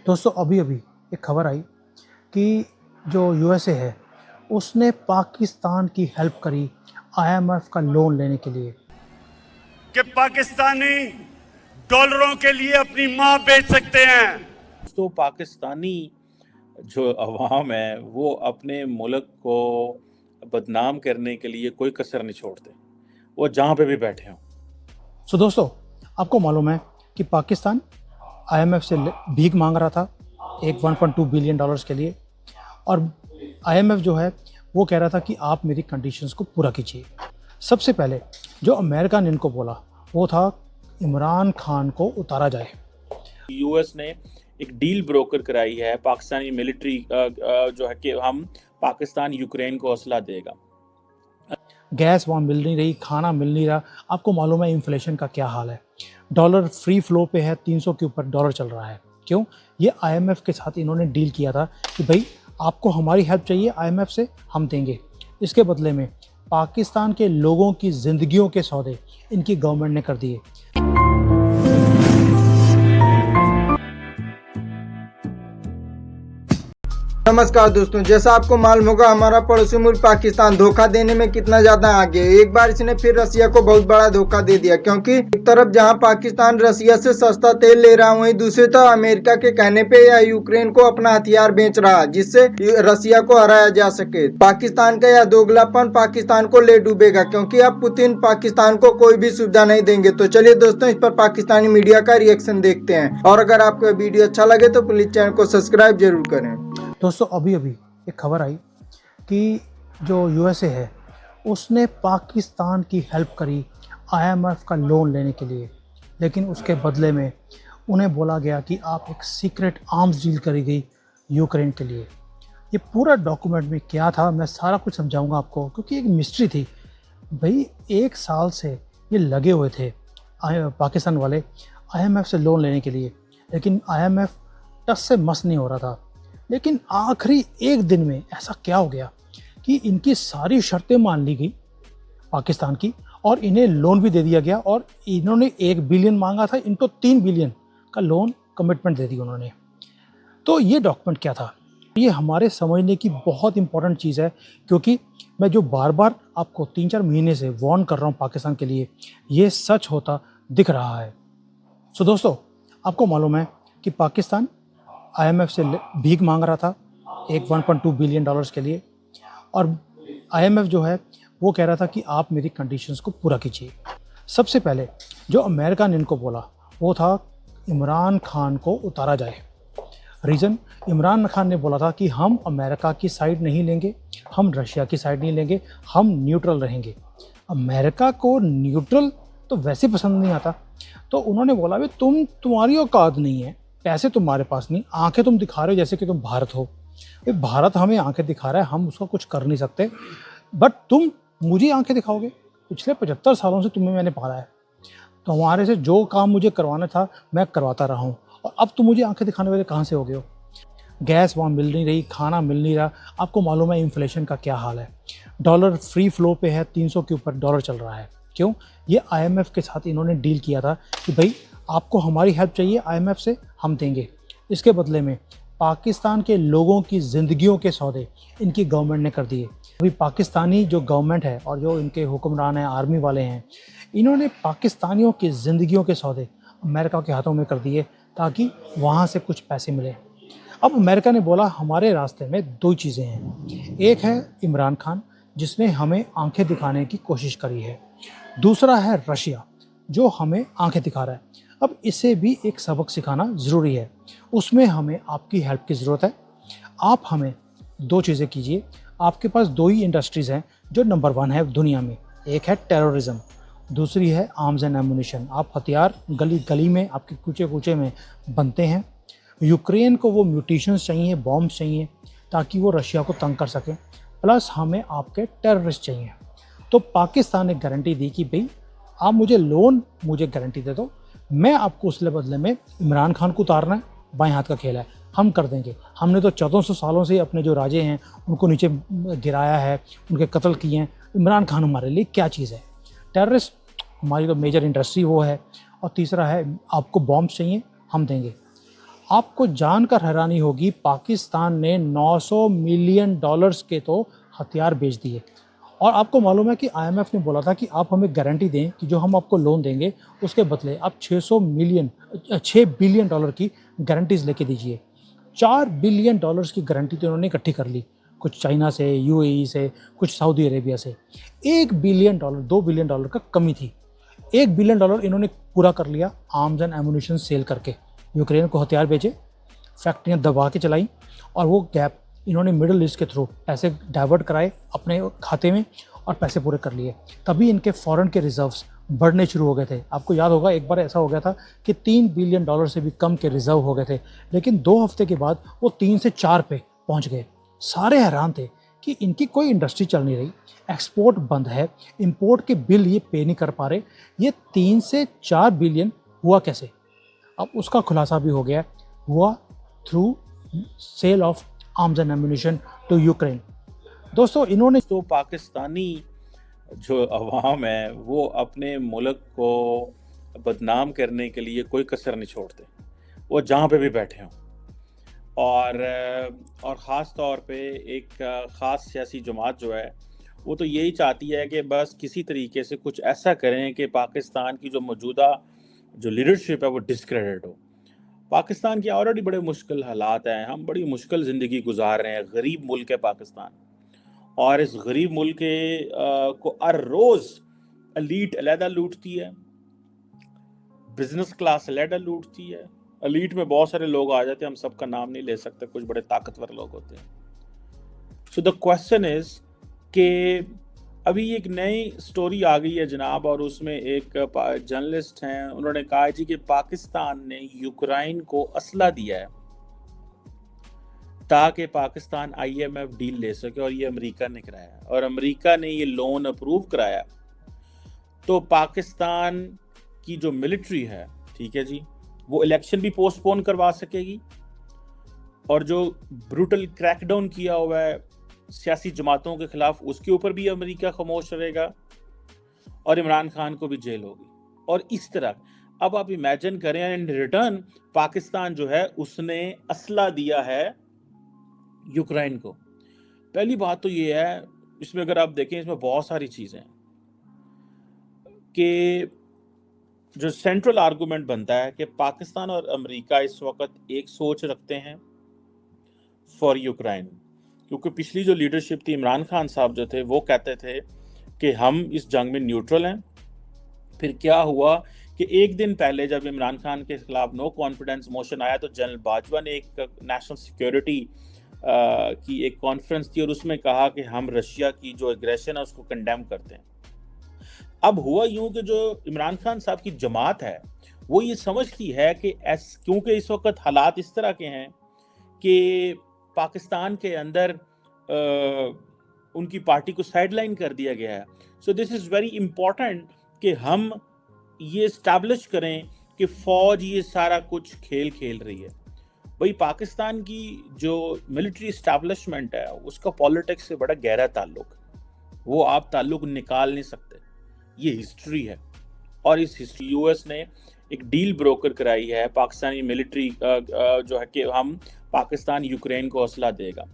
दोस्तों अभी अभी एक खबर आई कि जो यूएसए है उसने पाकिस्तान की हेल्प करी आईएमएफ का लोन लेने के लिए। कि पाकिस्तानी डॉलरों के लिए अपनी मां बेच सकते हैं। तो पाकिस्तानी जो अवाम है वो अपने मुल्क को बदनाम करने के लिए कोई कसर नहीं छोड़ते, वो जहाँ पे भी बैठे हों। सो दोस्तों आपको मालूम है कि पाकिस्तान आईएमएफ से भीख मांग रहा था एक 1.2 बिलियन डॉलर्स के लिए, और आईएमएफ जो है वो कह रहा था कि आप मेरी कंडीशंस को पूरा कीजिए। सबसे पहले जो अमेरिका ने इनको बोला वो था इमरान खान को उतारा जाए। यूएस ने एक डील ब्रोकर कराई है पाकिस्तानी मिलिट्री जो है कि हम पाकिस्तान यूक्रेन को असला देगा। गैस वहाँ मिल नहीं रही, खाना मिल नहीं रहा। आपको मालूम है इन्फ्लेशन का क्या हाल है, डॉलर फ्री फ्लो पे है, 300 के ऊपर डॉलर चल रहा है। क्यों? ये आईएमएफ के साथ इन्होंने डील किया था कि भाई आपको हमारी हेल्प चाहिए आईएमएफ से, हम देंगे। इसके बदले में पाकिस्तान के लोगों की ज़िंदगियों के सौदे इनकी गवर्नमेंट ने कर दिए। नमस्कार दोस्तों, जैसा आपको मालूम होगा हमारा पड़ोसी मुल्क पाकिस्तान धोखा देने में कितना ज्यादा आगे है। एक बार इसने फिर रसिया को बहुत बड़ा धोखा दे दिया, क्योंकि एक तरफ जहां पाकिस्तान रसिया से सस्ता तेल ले रहा, वहीं दूसरी तरफ अमेरिका के कहने पे या यूक्रेन को अपना हथियार बेच रहा जिससे रसिया को हराया जा सके। पाकिस्तान का यह दोगलापन पाकिस्तान को ले डूबेगा, क्योंकि अब पुतिन पाकिस्तान को कोई भी सुविधा नहीं देंगे। तो चलिए दोस्तों इस पर पाकिस्तानी मीडिया का रिएक्शन देखते हैं, और अगर आपको वीडियो अच्छा लगे तो प्लीज चैनल को सब्सक्राइब जरूर करें। दोस्तों अभी अभी एक खबर आई कि जो यूएसए है उसने पाकिस्तान की हेल्प करी आईएमएफ का लोन लेने के लिए, लेकिन उसके बदले में उन्हें बोला गया कि आप एक सीक्रेट आर्म्स डील करी गई यूक्रेन के लिए। ये पूरा डॉक्यूमेंट में क्या था मैं सारा कुछ समझाऊंगा आपको, क्योंकि एक मिस्ट्री थी। भाई 1 साल से ये लगे हुए थे पाकिस्तान वाले आईएमएफ से लोन लेने के लिए, लेकिन आईएमएफ टस से मस नहीं हो रहा था। लेकिन आखिरी एक दिन में ऐसा क्या हो गया कि इनकी सारी शर्तें मान ली गई पाकिस्तान की, और इन्हें लोन भी दे दिया गया। और इन्होंने 1 बिलियन मांगा था, इनको 3 बिलियन का लोन कमिटमेंट दे दी उन्होंने। तो ये डॉक्यूमेंट क्या था, ये हमारे समझने की बहुत इंपॉर्टेंट चीज़ है, क्योंकि मैं जो बार बार आपको 3-4 महीने से वार्न कर रहा हूँ पाकिस्तान के लिए, ये सच होता दिख रहा है। सो दोस्तों आपको मालूम है कि पाकिस्तान आईएमएफ से भीख मांग रहा था एक 1.2 बिलियन डॉलर्स के लिए, और आईएमएफ जो है वो कह रहा था कि आप मेरी कंडीशंस को पूरा कीजिए। सबसे पहले जो अमेरिका ने इनको बोला वो था इमरान खान को उतारा जाए। रीज़न, इमरान खान ने बोला था कि हम अमेरिका की साइड नहीं लेंगे, हम रशिया की साइड नहीं लेंगे, हम न्यूट्रल रहेंगे। अमेरिका को न्यूट्रल तो वैसे पसंद नहीं आता, तो उन्होंने बोला भाई तुम्हारी औकात नहीं है, पैसे तुम्हारे पास नहीं, आंखें तुम दिखा रहे हो जैसे कि तुम भारत हो। भारत हमें आंखें दिखा रहा है, हम उसका कुछ कर नहीं सकते, बट तुम मुझे आंखें दिखाओगे। पिछले 75 सालों से तुम्हें मैंने पाला है, तो हमारे से जो काम मुझे करवाना था मैं करवाता रहा हूँ, और अब तुम मुझे आंखें दिखाने वाले कहाँ से हो गए हो? गैस वहाँ मिल नहीं रही, खाना मिल नहीं रहा। आपको मालूम है इन्फ्लेशन का क्या हाल है, डॉलर फ्री फ्लो पे है, 300 के ऊपर डॉलर चल रहा है। क्यों? ये आईएमएफ के साथ इन्होंने डील किया था कि भाई आपको हमारी हेल्प चाहिए आईएमएफ से, हम देंगे। इसके बदले में पाकिस्तान के लोगों की ज़िंदगियों के सौदे इनकी गवर्नमेंट ने कर दिए। अभी पाकिस्तानी जो गवर्नमेंट है और जो इनके हुक्मरान हैं, आर्मी वाले हैं, इन्होंने पाकिस्तानियों की ज़िंदगियों के सौदे अमेरिका के हाथों में कर दिए ताकि वहाँ से कुछ पैसे मिले। अब अमेरिका ने बोला हमारे रास्ते में 2 चीज़ें हैं, एक है इमरान खान जिसने हमें आंखें दिखाने की कोशिश करी है, दूसरा है रशिया जो हमें आंखें दिखा रहा है। अब इसे भी एक सबक सिखाना ज़रूरी है, उसमें हमें आपकी हेल्प की ज़रूरत है। आप हमें 2 चीज़ें कीजिए। आपके पास 2 ही इंडस्ट्रीज़ हैं जो नंबर 1 है दुनिया में, एक है टेररिज्म, दूसरी है आर्म्स एंड एमुनिशन। आप हथियार गली गली में, आपके कूचे कूचे में बनते हैं। यूक्रेन को वो म्यूटेशंस चाहिए, बॉम्ब्स चाहिए ताकि वो रशिया को तंग कर सकें, प्लस हमें आपके टेररिस्ट चाहिए। तो पाकिस्तान ने गारंटी दी कि भाई आप मुझे गारंटी दे दो, मैं आपको उसके बदले में इमरान खान को उतारना है, बाएं हाथ का खेल है, हम कर देंगे। हमने तो 1400 सालों से अपने जो राजे हैं उनको नीचे गिराया है, उनके कत्ल किए हैं। इमरान खान हमारे लिए क्या चीज़ है? टेररिस्ट हमारी तो मेजर इंडस्ट्री वो है। और तीसरा है आपको बॉम्ब चाहिए, हम देंगे। आपको जानकर हैरानी होगी, पाकिस्तान ने 900 मिलियन डॉलर्स के तो हथियार बेच दिए। और आपको मालूम है कि आईएमएफ ने बोला था कि आप हमें गारंटी दें कि जो हम आपको लोन देंगे उसके बदले आप 6 बिलियन डॉलर की गारंटीज लेके दीजिए। 4 बिलियन डॉलर्स की गारंटी तो इन्होंने इकट्ठी कर ली, कुछ चाइना से, यूएई से, कुछ सऊदी अरेबिया से। 1 बिलियन डॉलर, 2 बिलियन डॉलर का कमी थी। 1 बिलियन डॉलर इन्होंने पूरा कर लिया आर्म्स एंड एमुनिशन सेल करके। यूक्रेन को हथियार भेजे, फैक्ट्रियाँ दबा के चलाई, और वो गैप इन्होंने मिडिल ईस्ट के थ्रू पैसे डाइवर्ट कराए अपने खाते में और पैसे पूरे कर लिए। तभी इनके फॉरेन के रिजर्व्स बढ़ने शुरू हो गए थे। आपको याद होगा एक बार ऐसा हो गया था कि 3 बिलियन डॉलर से भी कम के रिजर्व हो गए थे, लेकिन 2 हफ्ते के बाद वो 3 से 4 पे पहुंच गए। सारे हैरान थे कि इनकी कोई इंडस्ट्री चल नहीं रही, एक्सपोर्ट बंद है, इंपोर्ट के बिल ये पे नहीं कर पा रहे, ये 3 से 4 बिलियन हुआ कैसे? अब उसका खुलासा भी हो गया, हुआ through sale of arms and ammunition to Ukraine. दोस्तों, इन्होंने तो पाकिस्तानी जो अवाम है वो अपने मुल्क को बदनाम करने के लिए कोई कसर नहीं छोड़ते, वो जहाँ पे भी बैठे हों। और ख़ास तौर पे एक ख़ास सियासी जमात जो है वो तो यही चाहती है कि बस किसी तरीके से कुछ ऐसा करें कि पाकिस्तान की जो मौजूदा जो लीडरशिप है वो डिस्क्रेडिट हो। पाकिस्तान के ऑलरेडी बड़े मुश्किल हालात हैं, हम बड़ी मुश्किल ज़िंदगी गुजार रहे हैं, गरीब मुल्क है पाकिस्तान, और इस गरीब मुल्क को हर रोज़ एलीट अलहदा लूटती है, बिजनेस क्लास अलहदा लूटती है। एलीट में बहुत सारे लोग आ जाते हैं, हम सबका नाम नहीं ले सकते, कुछ बड़े ताकतवर लोग होते हैं। सो द क्वेश्चन इज कि अभी एक नई स्टोरी आ गई है जनाब, और उसमें एक जर्नलिस्ट हैं, उन्होंने कहा जी कि पाकिस्तान ने यूक्रेन को असला दिया है ताकि पाकिस्तान आईएमएफ डील ले सके, और ये अमेरिका ने कराया, और अमेरिका ने ये लोन अप्रूव कराया। तो पाकिस्तान की जो मिलिट्री है, ठीक है जी, वो इलेक्शन भी पोस्टपोन करवा सकेगी, और जो ब्रूटल क्रैकडाउन किया हुआ है सियासी जमातों के खिलाफ उसके ऊपर भी अमेरिका खामोश रहेगा, और इमरान खान को भी जेल होगी। और इस तरह अब आप इमेजिन करें, इन रिटर्न पाकिस्तान जो है उसने असला दिया है यूक्रेन को। पहली बात तो ये है, इसमें अगर आप देखें इसमें बहुत सारी चीजें हैं कि जो सेंट्रल आर्गुमेंट बनता है कि पाकिस्तान और अमेरिका इस वक्त एक सोच रखते हैं फॉर यूक्रेन, क्योंकि पिछली जो लीडरशिप थी, इमरान खान साहब जो थे, वो कहते थे कि हम इस जंग में न्यूट्रल हैं। फिर क्या हुआ कि एक दिन पहले जब इमरान खान के खिलाफ नो कॉन्फिडेंस मोशन आया तो जनरल बाजवा ने एक नेशनल सिक्योरिटी की एक कॉन्फ्रेंस थी, और उसमें कहा कि हम रशिया की जो एग्रेशन है उसको कंडेम करते हैं। अब हुआ यूं कि जो इमरान खान साहब की जमात है वो ये समझती है कि क्योंकि इस वक्त हालात इस तरह के हैं कि पाकिस्तान के अंदर उनकी पार्टी को साइडलाइन कर दिया गया है। So this is very important कि हम ये इस्टेब्लिश करें कि फ़ौज ये सारा कुछ खेल खेल रही है। भाई, पाकिस्तान की जो मिलिट्री इस्टेब्लिशमेंट है उसका पॉलिटिक्स से बड़ा गहरा ताल्लुक, वो आप ताल्लुक निकाल नहीं सकते, ये हिस्ट्री है। और इस हिस्ट्री यूएस ने एक डील ब्रोकर कराई है पाकिस्तानी मिलिट्री जो है कि हम पाकिस्तान यूक्रेन को असला देगा।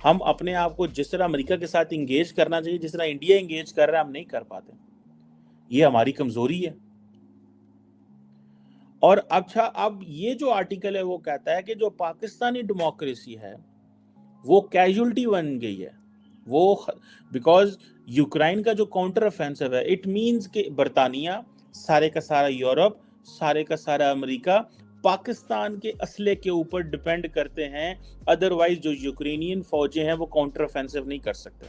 हम अपने आप को जिस तरह अमेरिका के साथ इंगेज करना चाहिए, जिस तरह इंडिया इंगेज कर रहा है, हम नहीं कर पाते, ये हमारी कमजोरी है। और अच्छा, अब ये जो आर्टिकल है वो कहता है कि जो पाकिस्तानी डेमोक्रेसी है वो कैजुअलिटी बन गई है, वो बिकॉज यूक्रेन का जो काउंटर ऑफेंसिव है, इट मींस कि बरतानिया, सारे का सारा यूरोप, सारे का सारा अमेरिका पाकिस्तान के असले के ऊपर डिपेंड करते हैं, अदरवाइज जो यूक्रेनियन फौजें हैं वो काउंटर ऑफेंसिव नहीं कर सकते।